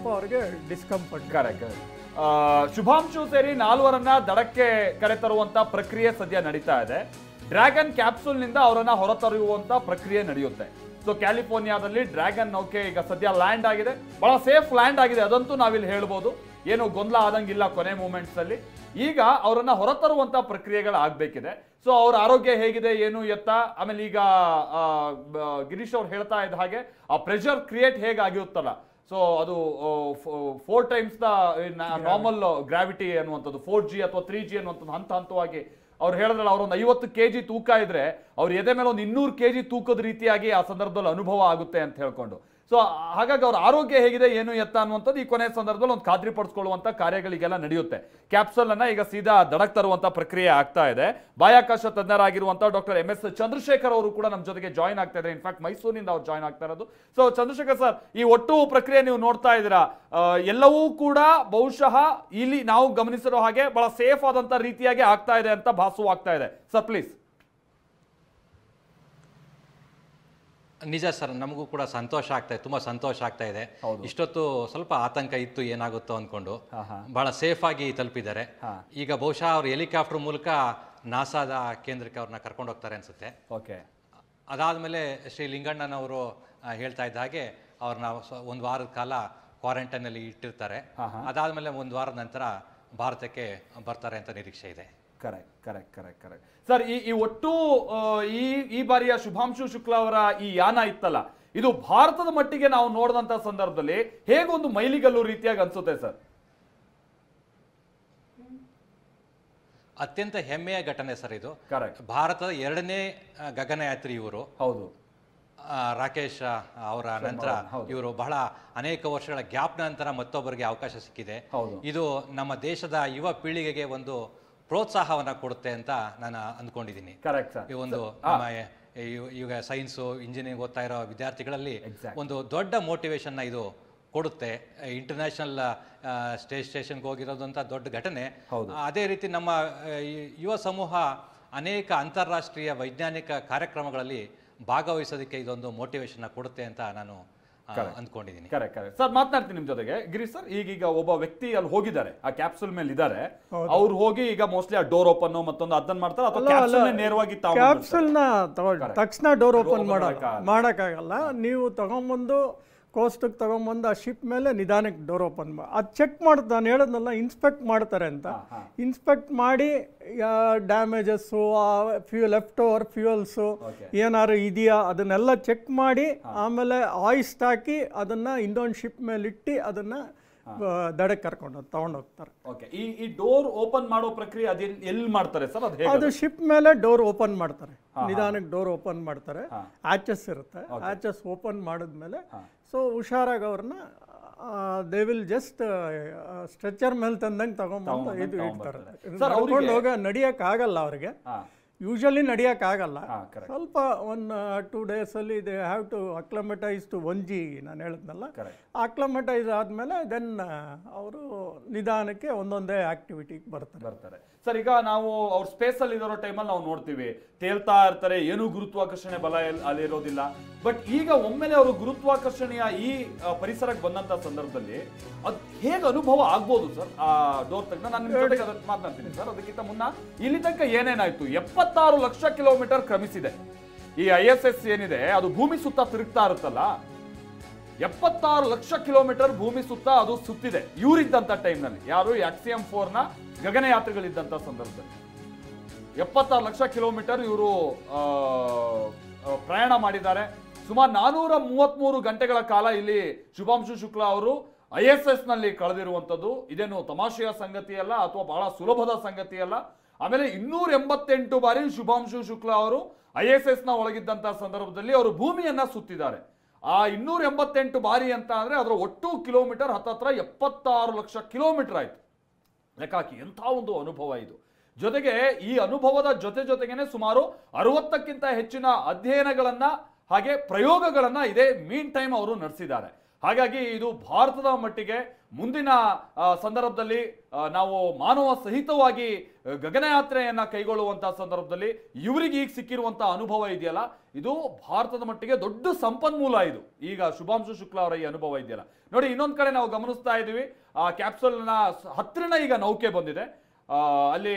ಸ್ವಲ್ಪ ಅವ್ರಿಗೆ discomfort. Correct. Shubhanshu ಸೇರಿ 4ವರನ್ನ ದಡಕ್ಕೆ ಕರೆತರುವಂತ ಪ್ರಕ್ರಿಯೆ ಸದ್ಯ ನಡೀತಾ ಇದೆ. ಡ್ರ್ಯಾಗನ್ ಕ್ಯಾಪ್ಸೂಲ್ ನಿಂದ ಅವರನ್ನ ಹೊರತರುವಂತ ಪ್ರಕ್ರಿಯೆ ನಡೆಯುತ್ತೆ. ಸೊ ಕ್ಯಾಲಿಫೋರ್ನಿಯಾದಲ್ಲಿ ಡ್ರ್ಯಾಗನ್ ನೌಕೆ ಈಗ ಸದ್ಯ ಲ್ಯಾಂಡ್ ಆಗಿದೆ, ಬಹಳ ಸೇಫ್ ಲ್ಯಾಂಡ್ ಆಗಿದೆ, ಅದಂತೂ ನಾವಿಲ್ಲಿ ಹೇಳ್ಬೋದು. ಏನು ಗೊಂದಲ ಆದಂಗಿಲ್ಲ ಕೊನೆ ಮೂಮೆಂಟ್ಸ್ ಅಲ್ಲಿ. ಈಗ ಅವರನ್ನ ಹೊರತರುವಂತ ಪ್ರಕ್ರಿಯೆಗಳಾಗಬೇಕಿದೆ. ಸೊ ಅವ್ರ ಆರೋಗ್ಯ ಹೇಗಿದೆ ಏನು ಎತ್ತ, ಆಮೇಲೆ ಈಗ ಗಿರೀಶ್ ಅವ್ರು ಹೇಳ್ತಾ ಇದ್ದ ಹಾಗೆ ಆ ಪ್ರೆಷರ್ ಕ್ರಿಯೇಟ್ ಹೇಗಾಗಿರುತ್ತಲ್ಲ, ಸೊ ಅದು 4 times ದ ನಾರ್ಮಲ್ ಗ್ರಾವಿಟಿ ಅನ್ನುವಂಥದ್ದು 4G ಅಥವಾ 3G ಅನ್ನುವಂಥದ್ದು ಹಂತವಾಗಿ ಅವ್ರು ಹೇಳಿದ್ರಲ್ಲ, ಅವ್ರೊಂದು 50 kg ತೂಕ ಇದ್ರೆ ಅವ್ರ ಎದೆ ಮೇಲೆ ಒಂದು 200 kg ತೂಕದ ರೀತಿಯಾಗಿ ಆ ಸಂದರ್ಭದಲ್ಲಿ ಅನುಭವ ಆಗುತ್ತೆ ಅಂತ ಹೇಳ್ಕೊಂಡು. ಸೊ ಹಾಗಾಗಿ ಅವ್ರ ಆರೋಗ್ಯ ಹೇಗಿದೆ ಏನು ಎತ್ತ ಅನ್ನುವಂಥದ್ದು ಈ ಕೊನೆಯ ಸಂದರ್ಭದಲ್ಲಿ ಒಂದು ಖಾತ್ರಿ ಪಡಿಸ್ಕೊಳ್ಳುವಂತ ಕಾರ್ಯಗಳಿಗೆಲ್ಲ ನಡೆಯುತ್ತೆ. ಕ್ಯಾಪ್ಸೂಲ್ ಅನ್ನ ಈಗ ಸೀದಾ ದಡಕ್ ತರುವಂತ ಪ್ರಕ್ರಿಯೆ ಆಗ್ತಾ ಇದೆ. ಬಾಹ್ಯಾಕಾಶ ತಜ್ಞರಾಗಿರುವಂತಹ ಡಾಕ್ಟರ್ MS ಚಂದ್ರಶೇಖರ್ ಅವರು ಕೂಡ ನಮ್ಮ ಜೊತೆಗೆ ಜಾಯ್ನ್ ಆಗ್ತಾ ಇದ್ದಾರೆ. ಇನ್ಫ್ಯಾಕ್ಟ್ ಮೈಸೂರಿನಿಂದ ಅವ್ರು ಜಾಯ್ನ್ ಆಗ್ತಾ ಇರೋದು. ಸೊ ಚಂದ್ರಶೇಖರ್ ಸರ್, ಈ ಒಟ್ಟು ಪ್ರಕ್ರಿಯೆ ನೀವು ನೋಡ್ತಾ ಇದ್ದೀರಾ, ಎಲ್ಲವೂ ಕೂಡ ಬಹುಶಃ ಇಲ್ಲಿ ನಾವು ಗಮನಿಸಿರೋ ಹಾಗೆ ಬಹಳ ಸೇಫ್ ಆದಂತ ರೀತಿಯಾಗಿ ಆಗ್ತಾ ಇದೆ ಅಂತ ಭಾಸವಾಗ್ತಾ ಇದೆ. Sir please. ನಿಜ ಸರ್, ನಮಗೂ ಕೂಡ ಸಂತೋಷ ಆಗ್ತಾ ಇದೆ, ತುಂಬ ಸಂತೋಷ ಆಗ್ತಾ ಇದೆ. ಇಷ್ಟೊತ್ತು ಸ್ವಲ್ಪ ಆತಂಕ ಇತ್ತು ಏನಾಗುತ್ತೋ ಅಂದ್ಕೊಂಡು, ಬಹಳ ಸೇಫ್ ಆಗಿ ತಲುಪಿದ್ದಾರೆ. ಈಗ ಬಹುಶಃ ಅವ್ರು ಹೆಲಿಕಾಪ್ಟರ್ ಮೂಲಕ ನಾಸಾದ ಕೇಂದ್ರಕ್ಕೆ ಅವ್ರನ್ನ ಕರ್ಕೊಂಡು ಹೋಗ್ತಾರೆ ಅನ್ಸುತ್ತೆ. ಓಕೆ. ಅದಾದಮೇಲೆ ಶ್ರೀ ಲಿಂಗಣ್ಣನವರು ಹೇಳ್ತಾ ಇದ್ದ ಹಾಗೆ ಅವ್ರನ್ನ 1 ವಾರದ ಕಾಲ ಕ್ವಾರಂಟೈನಲ್ಲಿ ಇಟ್ಟಿರ್ತಾರೆ. ಅದಾದಮೇಲೆ 1 ವಾರದ ನಂತರ ಭಾರತಕ್ಕೆ ಬರ್ತಾರೆ ಅಂತ ನಿರೀಕ್ಷೆ ಇದೆ. ಕರೆಕ್ಟ್. ಸರ್, ಈ ಒಟ್ಟು ಈ ಬಾರಿಯ ಶುಭಾಂಶು ಶುಕ್ಲಾ ಅವರ ಈ ಯಾನ ಇತ್ತಲ್ಲ, ಇದು ಭಾರತದ ಮಟ್ಟಿಗೆ ನಾವು ನೋಡಿದಂತ ಸಂದರ್ಭದಲ್ಲಿ ಹೇಗೊಂದು ಮೈಲಿಗಲ್ಲು ರೀತಿಯಾಗಿ ಅನ್ಸುತ್ತೆ ಸರ್? ಅತ್ಯಂತ ಹೆಮ್ಮೆಯ ಘಟನೆ ಸರ್ ಇದು. ಕರೆಕ್ಟ್. ಭಾರತದ 2ನೇ ಗಗನಯಾತ್ರಿ ಇವರು. ಹೌದು. ರಾಕೇಶ್ ಅವರ ನಂತರ ಇವರು ಬಹಳ ಅನೇಕ ವರ್ಷಗಳ ಗ್ಯಾಪ್ ನಂತರ ಮತ್ತೊಬ್ಬರಿಗೆ ಅವಕಾಶ ಸಿಕ್ಕಿದೆ. ಇದು ನಮ್ಮ ದೇಶದ ಯುವ ಪೀಳಿಗೆಗೆ ಒಂದು ಪ್ರೋತ್ಸಾಹವನ್ನ ಕೊಡುತ್ತೆ ಅಂತ ನಾನು ಅಂದ್ಕೊಂಡಿದ್ದೀನಿ. ಈ ಒಂದು ಈಗ ಸೈನ್ಸು ಇಂಜಿನಿಯರಿಂಗ್ ಓದ್ತಾ ಇರೋ ವಿದ್ಯಾರ್ಥಿಗಳಲ್ಲಿ ಒಂದು ದೊಡ್ಡ ಮೋಟಿವೇಶನ್ ಇದು ಕೊಡುತ್ತೆ. ಇಂಟರ್ನ್ಯಾಷನಲ್ ಸ್ಟೇಷನ್ಗೆ ಹೋಗಿರೋದಂತ ದೊಡ್ಡ ಘಟನೆ. ಅದೇ ರೀತಿ ನಮ್ಮ ಯುವ ಸಮೂಹ ಅನೇಕ ಅಂತಾರಾಷ್ಟ್ರೀಯ ವೈಜ್ಞಾನಿಕ ಕಾರ್ಯಕ್ರಮಗಳಲ್ಲಿ ಭಾಗವಹಿಸೋದಕ್ಕೆ ಇದೊಂದು ಮೋಟಿವೇಶನ್ ಕೊಡುತ್ತೆ ಅಂತ ನಾನು ಅಂದ್ಕೊಂಡಿದ್ದೀನಿ. ಕರೆಕ್ಟ್. ಸರ್, ಮಾತನಾಡ್ತೀನಿ ನಿಮ್ ಜೊತೆಗೆ. ಗಿರೀಶ್ ಸರ್, ಈಗೀಗ ಒಬ್ಬ ವ್ಯಕ್ತಿ ಅಲ್ಲಿ ಹೋಗಿದ್ದಾರೆ, ಆ ಕ್ಯಾಪ್ಸೂಲ್ ಮೇಲೆ ಇದ್ದಾರೆ, ಅವ್ರು ಹೋಗಿ ಈಗ ಮೋಸ್ಟ್ಲಿ ಆ ಡೋರ್ ಓಪನ್ ಮತ್ತೊಂದು ಅದನ್ನ ಮಾಡ್ತಾರೆ ಅಥವಾ ಕ್ಯಾಪ್ಸೂಲ್ ನೇರವಾಗಿ ಕ್ಯಾಪ್ಸೂಲ್ ನ ತಕ್ಷಣ ಡೋರ್ ಓಪನ್ ಮಾಡಕ್ಕಾಗಲ್ಲ. ನೀವು ತಗೊಂಬಂದು ಕೋಸ್ಟಿಗೆ ತಗೊಂಬಂದು ಆ ಶಿಪ್ ಮೇಲೆ ನಿಧಾನಕ್ಕೆ ಡೋರ್ ಓಪನ್ ಅದು ಚೆಕ್ ಮಾಡ್ತಾರೆ. ನಾನು ಹೇಳೋದನ್ನೆಲ್ಲ ಇನ್ಸ್ಪೆಕ್ಟ್ ಮಾಡ್ತಾರೆ ಅಂತ. ಇನ್ಸ್ಪೆಕ್ಟ್ ಮಾಡಿ ಡ್ಯಾಮೇಜಸ್ಸು, ಲೆಫ್ಟ್ ಓವರ್ ಫ್ಯೂಯಲ್ಸು ಏನಾದ್ರು ಇದೆಯಾ ಅದನ್ನೆಲ್ಲ ಚೆಕ್ ಮಾಡಿ ಆಮೇಲೆ ಆಯಿಸ್ಟ್ ಹಾಕಿ ಅದನ್ನು ಇನ್ನೊಂದು ಶಿಪ್ ಮೇಲೆ ಇಟ್ಟು ಅದನ್ನು ದಡಕ್ಕೆ ಕರ್ಕೊಂಡು ತಗೊಂಡೋಗ್ತಾರೆ. ಈ ಡೋರ್ ಓಪನ್ ಮಾಡೋ ಪ್ರಕ್ರಿಯೆ ಎಲ್ಲಿ ಮಾಡ್ತಾರೆ ಸರ್? ಅದು ಶಿಪ್ ಮೇಲೆ ಡೋರ್ ಓಪನ್ ಮಾಡ್ತಾರೆ, ನಿಧಾನಕ್ಕೆ ಡೋರ್ ಓಪನ್ ಮಾಡ್ತಾರೆ. ಆಚಸ್ ಇರುತ್ತೆ, ಆಚಸ್ ಓಪನ್ ಮಾಡಿದ್ಮೇಲೆ ಸೊ ಹುಷಾರಾಗಿ ಅವ್ರನ್ನ ದೇ ವಿಲ್ ಜಸ್ಟ್ ಸ್ಟ್ರೆಚರ್ ಮೇಲೆ ತಂದಂಗೆ ತಗೊಂಡ್ಬಂದು ಇದು ಇಡ್ತಾರೆ. ಹೋಗ ನಡಿಯೋಕ್ಕಾಗಲ್ಲ ಅವ್ರಿಗೆ, ಯೂಶಲಿ ನಡಿಯೋಕ್ಕಾಗಲ್ಲ. ಸ್ವಲ್ಪ 1-2 ಡೇಸಲ್ಲಿ they have to acclimatise to 1G ನಾನು ಹೇಳಿದ್ನಲ್ಲ. ಅಕ್ಲಮೆಟೈಸ್ ಆದಮೇಲೆ ದೆನ್ ಅವರು ನಿಧಾನಕ್ಕೆ ಒಂದೊಂದೇ ಆಕ್ಟಿವಿಟಿಗೆ ಬರ್ತಾರೆ. ಸರ್, ಈಗ ನಾವು ಅವ್ರ ಸ್ಪೇಸ್ ಅಲ್ಲಿ ಇರೋ ಟೈಮಲ್ಲಿ ನಾವು ನೋಡ್ತೀವಿ ತೇಲ್ತಾ ಇರ್ತಾರೆ, ಏನು ಗುರುತ್ವಾಕರ್ಷಣೆ ಬಲ ಅಲ್ಲಿರೋದಿಲ್ಲ. ಬಟ್ ಈಗ ಒಮ್ಮೆಲೆ ಅವರು ಗುರುತ್ವಾಕರ್ಷಣೆಯ ಈ ಪರಿಸರಕ್ಕೆ ಬಂದಂತ ಸಂದರ್ಭದಲ್ಲಿ ಅದು ಹೇಗೆ ಅನುಭವ ಆಗ್ಬೋದು ಸರ್? ಆ ಡೋರ್ ತಗ್ನ ನಾನು ನಿಮ್ಮ ಜೊತೆಗೆ ಮಾತನಾಡ್ತೀನಿ ಸರ್. ಅದಕ್ಕಿಂತ ಮುನ್ನ ಇಲ್ಲಿ ತನಕ ಏನೇನಾಯ್ತು? 76 ಲಕ್ಷ ಕಿಲೋಮೀಟರ್ ಕ್ರಮಿಸಿದೆ ಈ ISS ಏನಿದೆ, ಅದು ಭೂಮಿ ಸುತ್ತ ತಿರುಗ್ತಾ ಇರುತ್ತಲ್ಲ. 76 ಲಕ್ಷ ಕಿಲೋಮೀಟರ್ ಭೂಮಿ ಸುತ್ತ ಅದು ಸುತ್ತಿದೆ ಇವರಿದ್ದಂತ ಟೈಮ್ನಲ್ಲಿ. ಯಾರು ಆಕ್ಸಿಯಂ 4 ನ ಗಗನಯಾತ್ರಿಗಳಿದ್ದಂತ ಸಂದರ್ಭದಲ್ಲಿ 76 ಲಕ್ಷ ಕಿಲೋಮೀಟರ್ ಇವರು ಪ್ರಯಾಣ ಮಾಡಿದ್ದಾರೆ. ಸುಮಾರು 433 ಗಂಟೆಗಳ ಕಾಲ ಇಲ್ಲಿ ಶುಭಾಂಶು ಶುಕ್ಲಾ ಅವರು ISS ನಲ್ಲಿ ಕಳೆದಿರುವಂಥದ್ದು ಇದೇನು ತಮಾಷೆಯ ಸಂಗತಿ ಅಲ್ಲ ಅಥವಾ ಬಹಳ ಸುಲಭದ ಸಂಗತಿ ಅಲ್ಲ. ಆಮೇಲೆ 288 ಬಾರಿ ಶುಭಾಂಶು ಶುಕ್ಲಾ ಅವರು ISS ನ ಒಳಗಿದ್ದಂತ ಸಂದರ್ಭದಲ್ಲಿ ಅವರು ಭೂಮಿಯನ್ನ ಸುತ್ತಿದ್ದಾರೆ. ಆ 288 ಬಾರಿ ಅಂತ ಅಂದ್ರೆ ಅದರ ಒಟ್ಟು ಕಿಲೋಮೀಟರ್ ಹತ್ತತ್ರ 76 ಲಕ್ಷ ಕಿಲೋಮೀಟರ್ ಆಯ್ತು. ಲೆಕ್ಕಾಕಿ ಎಂಥ ಒಂದು ಅನುಭವ ಇದು. ಜೊತೆಗೆ ಈ ಅನುಭವದ ಜೊತೆಗೇನೆ ಸುಮಾರು 60ಕ್ಕಿಂತ ಹೆಚ್ಚಿನ ಅಧ್ಯಯನಗಳನ್ನ ಹಾಗೆ ಪ್ರಯೋಗಗಳನ್ನ ಇದೇ ಮೀನ್ ಟೈಮ್ ಅವರು ನಡೆಸಿದ್ದಾರೆ. ಹಾಗಾಗಿ ಇದು ಭಾರತದ ಮಟ್ಟಿಗೆ ಮುಂದಿನ ಸಂದರ್ಭದಲ್ಲಿ ನಾವು ಮಾನವ ಸಹಿತವಾಗಿ ಗಗನಯಾತ್ರೆಯನ್ನ ಕೈಗೊಳ್ಳುವಂತಹ ಸಂದರ್ಭದಲ್ಲಿ ಇವರಿಗೆ ಈಗ ಸಿಕ್ಕಿರುವಂತಹ ಅನುಭವ ಇದೆಯಲ್ಲ, ಇದು ಭಾರತದ ಮಟ್ಟಿಗೆ ದೊಡ್ಡ ಸಂಪನ್ಮೂಲ. ಇದು ಈಗ ಶುಭಾಂಶು ಶುಕ್ಲಾ ಅವರ ಈ ಅನುಭವ ಇದೆಯಲ್ಲ ನೋಡಿ. ಇನ್ನೊಂದ್ ಕಡೆ ನಾವು ಗಮನಿಸ್ತಾ ಇದೀವಿ, ಆ ಕ್ಯಾಪ್ಸೂಲ್ನ ಹತ್ತಿರನ ಈಗ ನೌಕೆ ಬಂದಿದೆ. ಅಲ್ಲಿ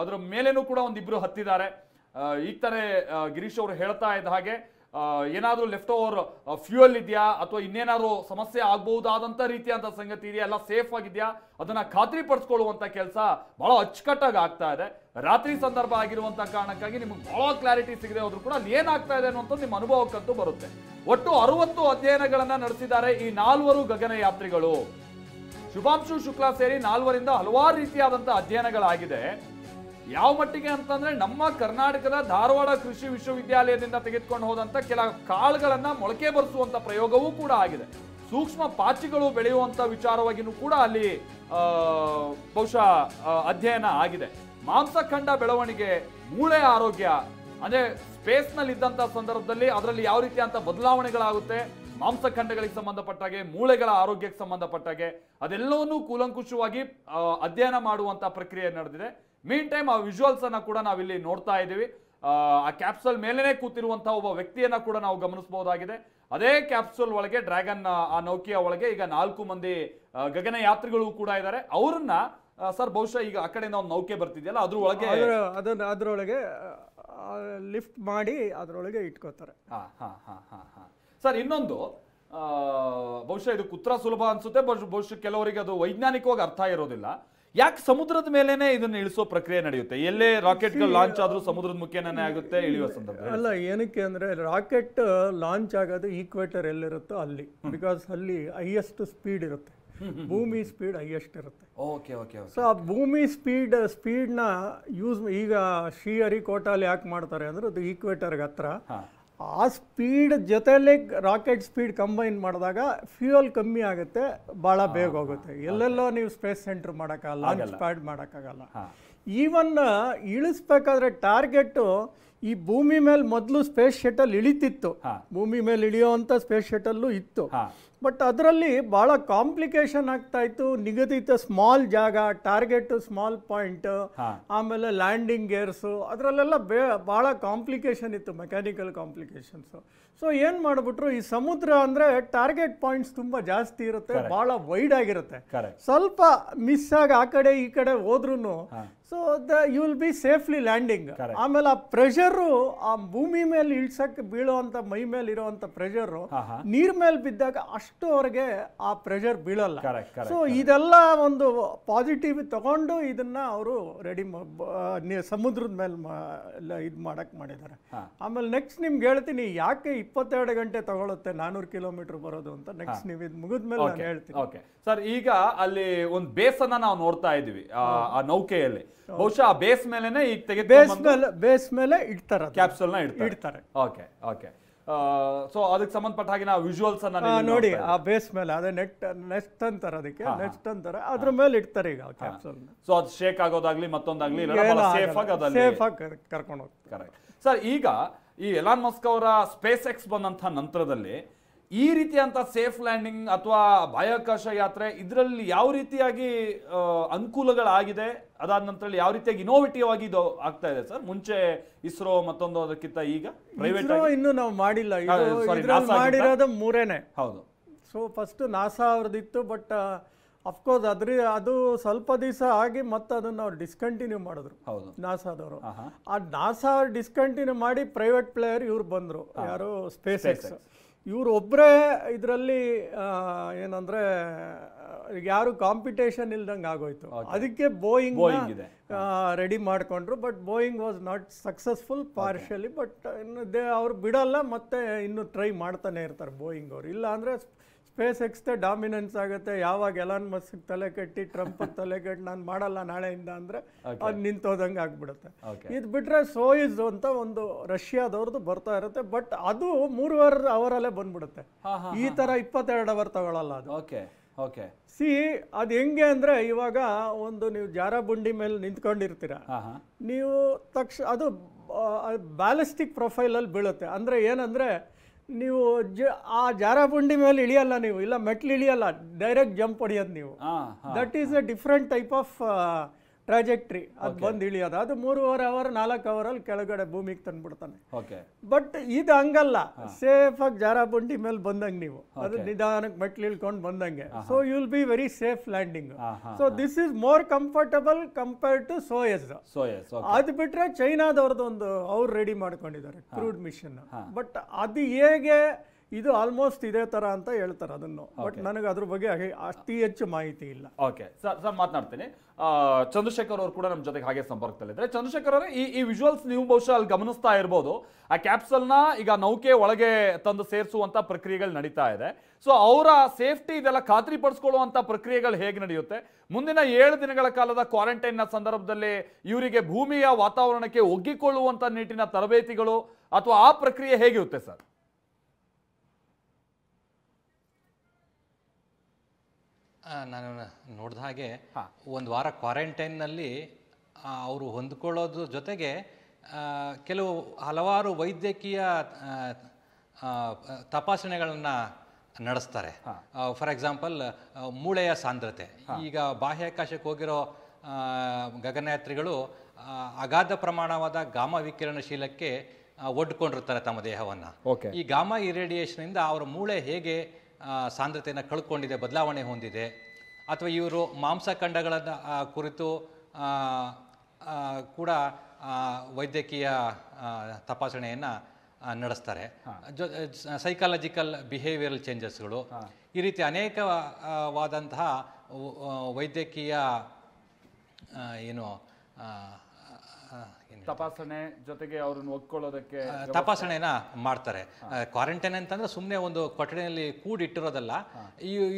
ಅದರ ಮೇಲೇನೂ ಕೂಡ ಒಂದಿಬ್ರು ಹತ್ತಿದ್ದಾರೆ. ಈಗ ತಾನೇ ಗಿರೀಶ್ ಅವರು ಹೇಳ್ತಾ ಇದ್ದ ಹಾಗೆ ಏನಾದ್ರೂ ಲೆಫ್ಟ್ ಓವರ್ ಫ್ಯೂಯಲ್ ಇದೆಯಾ ಅಥವಾ ಇನ್ನೇನಾದ್ರು ಸಮಸ್ಯೆ ಆಗಬಹುದಾದಂತ ರೀತಿಯಂತ ಸಂಗತಿ ಇದೆಯಾ, ಎಲ್ಲ ಸೇಫ್ ಆಗಿದೆಯಾ, ಅದನ್ನ ಖಾತ್ರಿ ಪಡಿಸ್ಕೊಳ್ಳುವಂತ ಕೆಲಸ ಬಹಳ ಅಚ್ಚುಕಟ್ಟಾಗಿ ಆಗ್ತಾ ಇದೆ. ರಾತ್ರಿ ಸಂದರ್ಭ ಆಗಿರುವಂತ ಕಾರಣಕ್ಕಾಗಿ ನಿಮ್ಗೆ ಬಹಳ ಕ್ಲಾರಿಟಿ ಸಿಗದೆ ಹೋದ್ರು ಕೂಡ ಅಲ್ಲಿ ಏನಾಗ್ತಾ ಇದೆ ಅನ್ನುವಂಥದ್ದು ನಿಮ್ಮ ಅನುಭವಕ್ಕಂತೂ ಬರುತ್ತೆ. ಒಟ್ಟು 60 ಅಧ್ಯಯನಗಳನ್ನ ನಡೆಸಿದ್ದಾರೆ ಈ 4 ಗಗನಯಾತ್ರಿಗಳು. ಶುಭಾಂಶು ಶುಕ್ಲಾ ಸೇರಿ 4ರಿಂದ ಹಲವಾರು ರೀತಿಯಾದಂತಹ ಅಧ್ಯಯನಗಳಾಗಿದೆ. ಯಾವ ಮಟ್ಟಿಗೆ ಅಂತಂದ್ರೆ ನಮ್ಮ ಕರ್ನಾಟಕದ ಧಾರವಾಡ ಕೃಷಿ ವಿಶ್ವವಿದ್ಯಾಲಯದಿಂದ ತೆಗೆದುಕೊಂಡು ಹೋದಂತ ಕೆಲ ಕಾಳುಗಳನ್ನ ಮೊಳಕೆ ಬರಿಸುವಂತ ಪ್ರಯೋಗವೂ ಕೂಡ ಆಗಿದೆ. ಸೂಕ್ಷ್ಮ ಪಾಚಿಗಳು ಬೆಳೆಯುವಂತ ವಿಚಾರವಾಗಿನೂ ಕೂಡ ಅಲ್ಲಿ ಬಹುಶಃ ಅಧ್ಯಯನ ಆಗಿದೆ. ಮಾಂಸಖಂಡ ಬೆಳವಣಿಗೆ, ಮೂಳೆ ಆರೋಗ್ಯ, ಅಂದ್ರೆ ಸ್ಪೇಸ್ ನಲ್ಲಿ ಇದ್ದಂತ ಸಂದರ್ಭದಲ್ಲಿ ಅದರಲ್ಲಿ ಯಾವ ರೀತಿಯಂತ ಬದಲಾವಣೆಗಳಾಗುತ್ತೆ, ಮಾಂಸಖಂಡಗಳಿಗೆ ಸಂಬಂಧಪಟ್ಟಾಗೆ, ಮೂಳೆಗಳ ಆರೋಗ್ಯಕ್ಕೆ ಸಂಬಂಧಪಟ್ಟಾಗೆ ಅದೆಲ್ಲವನ್ನೂ ಕೂಲಂಕುಷವಾಗಿ ಅಧ್ಯಯನ ಮಾಡುವಂತ ಪ್ರಕ್ರಿಯೆ ನಡೆದಿದೆ. ಮೀನ್ ಟೈಮ್ ಆ ವಿಜುವಲ್ಸ್ ಅನ್ನ ಕೂಡ ನಾವಿಲ್ಲಿ ನೋಡ್ತಾ ಇದ್ದೀವಿ. ಆ ಕ್ಯಾಪ್ಸೂಲ್ ಮೇಲೇನೆ ಕೂತಿರುವಂತಹ ಒಬ್ಬ ವ್ಯಕ್ತಿಯನ್ನ ಕೂಡ ನಾವು ಗಮನಿಸಬಹುದಾಗಿದೆ. ಅದೇ ಕ್ಯಾಪ್ಸೂಲ್ ಒಳಗೆ ಡ್ರ್ಯಾಗನ್ ಆ ನೌಕೆಯ ಒಳಗೆ ಈಗ 4 ಮಂದಿ ಗಗನಯಾತ್ರಿಗಳು ಕೂಡ ಇದ್ದಾರೆ. ಅವ್ರನ್ನ ಸರ್ ಬಹುಶಃ ಈಗ ಆ ಕಡೆಯಿಂದ ಒಂದು ನೌಕೆ ಬರ್ತಿದೆಯಲ್ಲ ಅದ್ರೊಳಗೆ ಲಿಫ್ಟ್ ಮಾಡಿ ಅದರೊಳಗೆ ಇಟ್ಕೋತಾರೆ. ಸರ್ ಇನ್ನೊಂದು ಬಹುಶಃ ಇದು ಕುತ್ರ ಸುಲಭ ಅನ್ಸುತ್ತೆ, ಬಹುಶಃ ಕೆಲವರಿಗೆ ಅದು ವೈಜ್ಞಾನಿಕವಾಗಿ ಅರ್ಥ ಇರೋದಿಲ್ಲ. ಯಾಕೆ ಸಮುದ್ರದ ಮೇಲೇನೆ ಇದನ್ನ ಇಳಿಸೋ ಪ್ರಕ್ರಿಯೆ ನಡೆಯುತ್ತೆ? ಎಲ್ಲೇ ರಾಕೆಟ್ ಲಾಂಚ್ ಆದ್ರೂ ಸಮುದ್ರದ ಮುಖೇನೇ ಆಗುತ್ತೆ ಇಳಿಯುವ ಸಂದರ್ಭ ಅಲ್ಲ. ಏನಕ್ಕೆ ಅಂದ್ರೆ ರಾಕೆಟ್ ಲಾಂಚ್ ಆಗೋದು ಈಕ್ವೇಟರ್ ಎಲ್ಲಿರುತ್ತೋ ಅಲ್ಲಿ, ಬಿಕಾಸ್ ಅಲ್ಲಿ ಹೈಯೆಸ್ಟ್ ಸ್ಪೀಡ್ ಇರುತ್ತೆ. ಭೂಮಿ ಸ್ಪೀಡ್ ಹೈಯೆಸ್ಟ್ ಇರುತ್ತೆ. ಸೊ ಆ ಭೂಮಿ ಸ್ಪೀಡ್ನ ಯೂಸ್ ಈಗ ಶ್ರೀಹರಿಕೋಟಲ್ಲಿ ಯಾಕೆ ಮಾಡ್ತಾರೆ ಅಂದ್ರೆ ಅದು ಈಕ್ವೇಟರ್ಗೆ ಹತ್ರ. ಆ ಸ್ಪೀಡ್ ಜೊತೆಯಲ್ಲಿ ರಾಕೆಟ್ ಸ್ಪೀಡ್ ಕಂಬೈನ್ ಮಾಡಿದಾಗ ಫ್ಯೂಯಲ್ ಕಮ್ಮಿ ಆಗುತ್ತೆ, ಭಾಳ ಬೇಗ ಹೋಗುತ್ತೆ. ಎಲ್ಲೆಲ್ಲೋ ನೀವು ಸ್ಪೇಸ್ ಸೆಂಟರ್ ಮಾಡೋಕ್ಕಾಗಲ್ಲ, ಲಾಂಚ್ ಪ್ಯಾಡ್ ಮಾಡೋಕ್ಕಾಗಲ್ಲ. ಈವನ್ ಇಳಿಸ್ಬೇಕಾದ್ರೆ ಟಾರ್ಗೆಟ್ ಈ ಭೂಮಿ ಮೇಲೆ ಮೊದಲು ಸ್ಪೇಸ್ ಶಟಲ್ ಇಳಿತಿತ್ತು, ಭೂಮಿ ಮೇಲೆ ಇಳಿಯುವಂಥ ಸ್ಪೇಸ್ ಶಟಲ್ಲು ಇತ್ತು. ಬಟ್ ಅದರಲ್ಲಿ ಭಾಳ ಕಾಂಪ್ಲಿಕೇಶನ್ ಆಗ್ತಾ ಇತ್ತು. ನಿಗದಿತ ಸ್ಮಾಲ್ ಜಾಗ, ಟಾರ್ಗೆಟ್ ಸ್ಮಾಲ್ ಪಾಯಿಂಟ್, ಆಮೇಲೆ ಲ್ಯಾಂಡಿಂಗ್ ಗೇರ್ಸು, ಅದರಲ್ಲೆಲ್ಲ ಭಾಳ ಕಾಂಪ್ಲಿಕೇಶನ್ ಇತ್ತು, ಮೆಕ್ಯಾನಿಕಲ್ ಕಾಂಪ್ಲಿಕೇಶನ್ಸು. ಸೊ ಏನು ಮಾಡಿಬಿಟ್ರು, ಈ ಸಮುದ್ರ ಅಂದರೆ ಟಾರ್ಗೆಟ್ ಪಾಯಿಂಟ್ಸ್ ತುಂಬ ಜಾಸ್ತಿ ಇರುತ್ತೆ, ಭಾಳ ವೈಡ್ ಆಗಿರುತ್ತೆ. ಸ್ವಲ್ಪ ಮಿಸ್ ಆಗಿ ಆ ಕಡೆ ಈ ಕಡೆ ಹೋದ್ರೂ so you will be safely landing. ಆಮೇಲೆ ಆ ಪ್ರೆಷರು ಆ ಭೂಮಿ ಮೇಲೆ ಇಳ್ಸಕ್ಕೆ ಬೀಳುವಂಥ ಮೈ ಮೇಲೆ ಇರುವಂಥ ಪ್ರೆಷರು ನೀರ್ ಮೇಲೆ ಬಿದ್ದಾಗ ಅಷ್ಟುವರೆಗೆ ಆ ಪ್ರೆಷರ್ ಬೀಳಲ್ಲ. ಸೊ ಇದೆಲ್ಲ ಒಂದು ಪಾಸಿಟಿವ್ ತಗೊಂಡು ಇದನ್ನ ಅವರು ರೆಡಿ ಸಮುದ್ರದ ಮೇಲೆ ಇದು ಮಾಡಕ್ ಮಾಡಿದ್ದಾರೆ. ಆಮೇಲೆ ನೆಕ್ಸ್ಟ್ ನಿಮ್ಗೆ ಹೇಳ್ತೀನಿ ಯಾಕೆ 22 ಗಂಟೆ ತಗೊಳುತ್ತೆ 400 ಕಿಲೋಮೀಟರ್ ಬರೋದು ಅಂತ. ನೆಕ್ಸ್ಟ್ ನೀವು ಇದು ಮುಗಿದ್ಮೇಲೆ ನಾನು ಹೇಳ್ತೀನಿ. ಸರ್ ಈಗ ಅಲ್ಲಿ ಒಂದು ಬೇಸ್ ಅನ್ನ ನಾವು ನೋಡ್ತಾ ಇದೀವಿ ಆ ನೌಕೆಯಲ್ಲಿ. ಬಹುಶಃ ಆ ಬೇಸ್ ಮೇಲೆನೆ ಈಗ ಬೇಸ್ ಮೇಲೆ ಇಡ್ತಾರೆ, ಕ್ಯಾಪ್ಸೂಲ್ ನ ಇಡ್ತಾರೆ. ಸೊ ಅದಕ್ಕೆ ಸಂಬಂಧಪಟ್ಟ ಹಾಗೆ ನಾವು ವಿಜುವಲ್ಸ್ ಅನ್ನ ನೋಡಿ. ಆ ಬೇಸ್ ಮೇಲೆ ಅದೇ ನೆಸ್ಟ್ ಅಂತಾರೆ, ಅದಕ್ಕೆ ನೆಸ್ಟ್ ಅಂತಾರೆ, ಅದ್ರ ಮೇಲೆ ಇಡ್ತಾರೆ ಈಗ ಕ್ಯಾಪ್ಸೂಲ್. ಸೊ ಅದು ಶೇಕ್ ಆಗೋದಾಗ್ಲಿ ಮತ್ತೊಂದಾಗ್ಲಿ ಸೇಫ್ ಆಗಿ ಕರ್ಕೊಂಡು ಹೋಗ್ತಾರೆ. Correct sir. ಈಗ ಈ ಎಲಾನ್ ಮಸ್ಕ್ ಅವರ ಸ್ಪೇಸ್ ಎಕ್ಸ್ ಬಂದಂತ ನಂತರದಲ್ಲಿ ಈ ರೀತಿಯಂತ ಸೇಫ್ ಲ್ಯಾಂಡಿಂಗ್ ಅಥವಾ ಬಾಹ್ಯಾಕಾಶ ಯಾತ್ರೆ ಇದರಲ್ಲಿ ಯಾವ ರೀತಿಯಾಗಿ ಅನುಕೂಲಗಳಾಗಿದೆ, ಅದಾದ ನಂತರ ಯಾವ ರೀತಿಯಾಗಿ ಇನೋವೇಟಿವ್ ಆಗಿ ಇದು ಆಗ್ತಾ ಇದೆ ಸರ್? ಮುಂಚೆ ಇಸ್ರೋ ಮತ್ತೊಂದು ಅದಕ್ಕಿಂತ ಈಗ ಪ್ರೈವೇಟ್ ಇನ್ನು ನಾವು ಮಾಡಿಲ್ಲ, ಮಾಡಿರೋದು 3ನೇ. ಹೌದು. ಸೊ ಫಸ್ಟ್ ನಾಸಾ ಅವ್ರದ್ದಿತ್ತು, ಬಟ್ ಅಫ್ಕೋರ್ಸ್ ಅದು ಸ್ವಲ್ಪ ದಿವಸ ಆಗಿ ಮತ್ತೆ ಅದನ್ನ ಅವ್ರು ಡಿಸ್ಕಂಟಿನ್ಯೂ ಮಾಡಿದ್ರು ನಾಸಾದವರು. ಆ ನಾಸಾ ಡಿಸ್ಕಂಟಿನ್ಯೂ ಮಾಡಿ ಪ್ರೈವೇಟ್ ಪ್ಲೇಯರ್ ಇವ್ರು ಬಂದ್ರು, ಯಾರು ಸ್ಪೇಸ್ ಎಕ್ಸ್. ಇವ್ರು ಒಬ್ಬರೇ ಇದರಲ್ಲಿ ಏನಂದ್ರೆ ಯಾರು ಕಾಂಪಿಟೇಷನ್ ಇಲ್ದಂಗೆ ಆಗೋಯ್ತು. ಅದಕ್ಕೆ ಬೋಯಿಂಗ್ ರೆಡಿ ಮಾಡ್ಕೊಂಡ್ರು. But Boeing was not successful partially. But ಇನ್ನು ಅವ್ರು ಬಿಡಲ್ಲ, ಮತ್ತೆ ಇನ್ನು ಟ್ರೈ ಮಾಡ್ತಾನೆ ಇರ್ತಾರೆ ಬೋಯಿಂಗ್ ಅವರು. ಇಲ್ಲ ಅಂದ್ರೆ ಸ್ಪೇಸ್ ಎಕ್ಸ್ದೇ ಡಾಮಿನೆನ್ಸ್ ಆಗುತ್ತೆ. ಯಾವಾಗ ಎಲಾನ್ ಮಸ್ಕ್ ತಲೆ ಕಟ್ಟಿ ಟ್ರಂಪ್ ತಲೆ ಕಟ್ಟಿ ನಾನು ಮಾಡಲ್ಲ ನಾಳೆಯಿಂದ ಅಂದ್ರೆ ಅದು ನಿಂತೋದಂಗೆ ಆಗ್ಬಿಡುತ್ತೆ. ಇದು ಬಿಟ್ರೆ ಸೋಯಿಸ್ ಅಂತ ಒಂದು ರಷ್ಯಾದವ್ರದ್ದು ಬರ್ತಾ ಇರುತ್ತೆ, ಬಟ್ ಅದು 3 ಅವರಲ್ಲೇ ಬಂದ್ಬಿಡುತ್ತೆ. ಈ ತರ 22 ಅವರ್ ತಗೊಳ್ಳಲ್ಲ ಅದು. ಸಿ ಅದು ಹೆಂಗೆ ಅಂದ್ರೆ ಇವಾಗ ಒಂದು ನೀವು ಜಾರ ಬುಂಡಿ ಮೇಲೆ ನಿಂತ್ಕೊಂಡಿರ್ತೀರ, ನೀವು ತಕ್ಷಣ ಅದು ಬ್ಯಾಲಿಸ್ಟಿಕ್ ಪ್ರೊಫೈಲ್ ಅಲ್ಲಿ ಬೀಳುತ್ತೆ. ಅಂದ್ರೆ ಏನಂದ್ರೆ ನೀವು ಆ ಜಾರಬಂಡಿ ಮೇಲೆ ಇಳಿಯಲ್ಲ ನೀವು, ಇಲ್ಲ ಮೆಟ್ಲು ಇಳಿಯಲ್ಲ, ಡೈರೆಕ್ಟ್ ಜಂಪ್ ಹೊಡಿಯೋದು ನೀವು. That is a different type of trajectory. ಅದು ಬಂದು ಇಳಿಯೋದು, ಅದು 3.5 ಅವರ್ 4 ಅವರಲ್ಲಿ ಕೆಳಗಡೆ ಭೂಮಿಗೆ ತಂದ್ಬಿಡ್ತಾನೆ. ಬಟ್ ಇದು ಹಂಗಲ್ಲ, ಸೇಫ್ ಆಗಿ ಜಾರಬಂಡಿ ಮೇಲೆ ಬಂದಂಗೆ ನೀವು, ಅದು ನಿಧಾನಕ್ಕೆ ಮೆಟ್ಲು ಇಳ್ಕೊಂಡು ಬಂದಂಗೆ. So you will be very safe landing. So this is more comfortable compared to Soyuz. ಅದು ಬಿಟ್ರೆ ಚೈನಾದವ್ರದ್ದು ಒಂದು ಅವ್ರು ರೆಡಿ ಮಾಡ್ಕೊಂಡಿದ್ದಾರೆ ಕ್ರೂಡ್ ಮಿಷನ್. ಬಟ್ ಅದು ಹೇಗೆ ಇದು ಆಲ್ಮೋಸ್ಟ್ ಇದೇ ತರ ಅಂತ ಹೇಳ್ತಾರೆ ಅದನ್ನು. ಬಟ್ ನನಗೆ ಅದ್ರ ಬಗ್ಗೆ ಅತಿ ಹೆಚ್ಚು ಮಾಹಿತಿ ಇಲ್ಲ. Okay sir ಮಾತನಾಡ್ತೀನಿ. ಚಂದ್ರಶೇಖರ್ ಅವರು ಕೂಡ ನಮ್ಮ ಜೊತೆಗೆ ಹಾಗೆ ಸಂಪರ್ಕದಲ್ಲಿದ್ದಾರೆ. ಚಂದ್ರಶೇಖರ್ ಅವರೇ, ಈ ವಿಜುವಲ್ಸ್ ನೀವು ಬಹುಶಃ ಅಲ್ಲಿ ಗಮನಿಸ್ತಾ ಇರ್ಬೋದು. ಆ ಕ್ಯಾಪ್ಸಲ್ನ ಈಗ ನೌಕೆ ಒಳಗೆ ತಂದು ಸೇರಿಸುವಂತ ಪ್ರಕ್ರಿಯೆಗಳು ನಡೀತಾ ಇದೆ. ಸೊ ಅವರ ಸೇಫ್ಟಿ ಇದೆಲ್ಲ ಖಾತ್ರಿ ಪಡಿಸ್ಕೊಳ್ಳುವಂತ ಪ್ರಕ್ರಿಯೆಗಳು ಹೇಗೆ ನಡೆಯುತ್ತೆ? ಮುಂದಿನ 7 ದಿನಗಳ ಕಾಲದ ಕ್ವಾರಂಟೈನ್ ನ ಸಂದರ್ಭದಲ್ಲಿ ಇವರಿಗೆ ಭೂಮಿಯ ವಾತಾವರಣಕ್ಕೆ ಒಗ್ಗಿಕೊಳ್ಳುವಂತ ನಿಟ್ಟಿನ ತರಬೇತಿಗಳು ಅಥವಾ ಆ ಪ್ರಕ್ರಿಯೆ ಹೇಗಿರುತ್ತೆ ಸರ್? ನಾನು ನೋಡಿದ ಹಾಗೆ 1 ವಾರ ಕ್ವಾರಂಟೈನ್ನಲ್ಲಿ ಅವರು ಹೊಂದ್ಕೊಳ್ಳೋದ್ರ ಜೊತೆಗೆ ಹಲವಾರು ವೈದ್ಯಕೀಯ ತಪಾಸಣೆಗಳನ್ನು ನಡೆಸ್ತಾರೆ. ಫಾರ್ ಎಕ್ಸಾಂಪಲ್, ಮೂಳೆಯ ಸಾಂದ್ರತೆ. ಈಗ ಬಾಹ್ಯಾಕಾಶಕ್ಕೆ ಹೋಗಿರೋ ಗಗನಯಾತ್ರಿಗಳು ಅಗಾಧ ಪ್ರಮಾಣವಾದ ಗಾಮಾ ವಿಕಿರಣಶೀಲಕ್ಕೆ ಒಡ್ಕೊಂಡಿರ್ತಾರೆ ತಮ್ಮ ದೇಹವನ್ನು. ಈ ಗಾಮಾ ಇರೇಡಿಯೇಷನಿಂದ ಅವರ ಮೂಳೆ ಹೇಗೆ ಸಾಂದ್ರತೆಯನ್ನು ಕಳ್ಕೊಂಡಿದೆ, ಬದಲಾವಣೆ ಹೊಂದಿದೆ, ಅಥವಾ ಇವರು ಮಾಂಸಖಂಡಗಳನ್ನು ಕುರಿತು ಕೂಡ ವೈದ್ಯಕೀಯ ತಪಾಸಣೆಯನ್ನು ನಡೆಸ್ತಾರೆ. ಸೈಕಾಲಜಿಕಲ್ ಬಿಹೇವಿಯರಲ್ ಚೇಂಜಸ್ಗಳು, ಈ ರೀತಿ ಅನೇಕವಾದಂತಹ ವೈದ್ಯಕೀಯ ತಪಾಸಣೆ ಜೊತೆಗೆ ಅವ್ರನ್ನ ಒಗ್ಕೊಳ್ಳೋದಕ್ಕೆ ತಪಾಸಣೆನ ಮಾಡ್ತಾರೆ. ಕ್ವಾರಂಟೈನ್ ಅಂತಂದ್ರೆ ಸುಮ್ಮನೆ ಒಂದು ಕೊಠಡಿಯಲ್ಲಿ ಕೂಡಿಟ್ಟಿರೋದಲ್ಲ,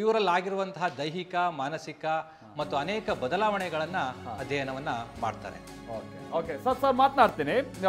ಇವರಲ್ಲಿ ಆಗಿರುವಂತಹ ದೈಹಿಕ, ಮಾನಸಿಕ ಮತ್ತು ಅನೇಕ ಬದಲಾವಣೆಗಳನ್ನ ಅಧ್ಯಯನವನ್ನ ಮಾಡ್ತಾರೆ. Okay sir ಮಾತನಾಡ್ತೀನಿ.